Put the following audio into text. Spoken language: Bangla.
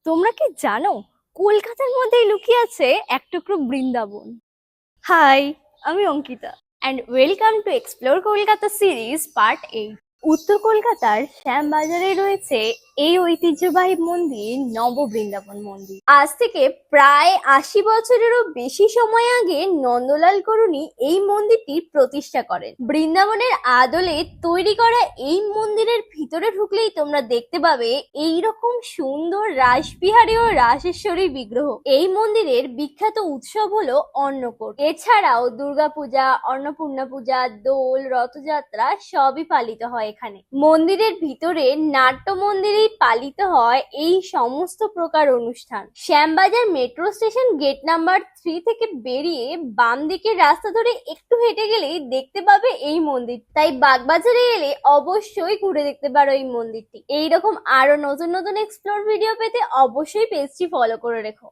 তোমরা কি জানো কলকাতার মধ্যেই লুকিয়ে আছে এক টুকরো বৃন্দাবন? হাই, আমি Ankita and welcome to explore Kolkata series part 8। উত্তর কলকাতার শ্যামবাজারে রয়েছে এই ঐতিহ্যবাহী মন্দির নববৃন্দাবন মন্দির। আজ থেকে প্রায় ৮০ বছরেরও বেশি সময় আগে নন্দলাল করুণী এই মন্দিরটি প্রতিষ্ঠা করেন। বৃন্দাবনের আদলে তৈরি করা এই মন্দিরের ভিতরে ঢুকলেই তোমরা দেখতে পাবে এইরকম সুন্দর রাসবিহারী ও রাসেশ্বরী বিগ্রহ। এই মন্দিরের বিখ্যাত উৎসব হলো অন্নকূট। এছাড়াও দুর্গাপূজা, অন্নপূর্ণা পূজা, দোল, রথযাত্রা সবই পালিত হয় এখানে। মন্দিরের ভিতরে নাট্য মন্দিরেই পালিত হয় এই সমস্ত প্রকার অনুষ্ঠান। Shyambazar metro station gate number 3 থেকে বেরিয়ে বাম দিকের রাস্তা ধরে একটু হেঁটে গেলেই দেখতে পাবে এই মন্দির। তাই বাগবাজারে এলে অবশ্যই ঘুরে দেখতে পারো এই মন্দিরটি। এইরকম আরো নতুন নতুন এক্সপ্লোর ভিডিও পেতে অবশ্যই পেজটি ফলো করে রেখো।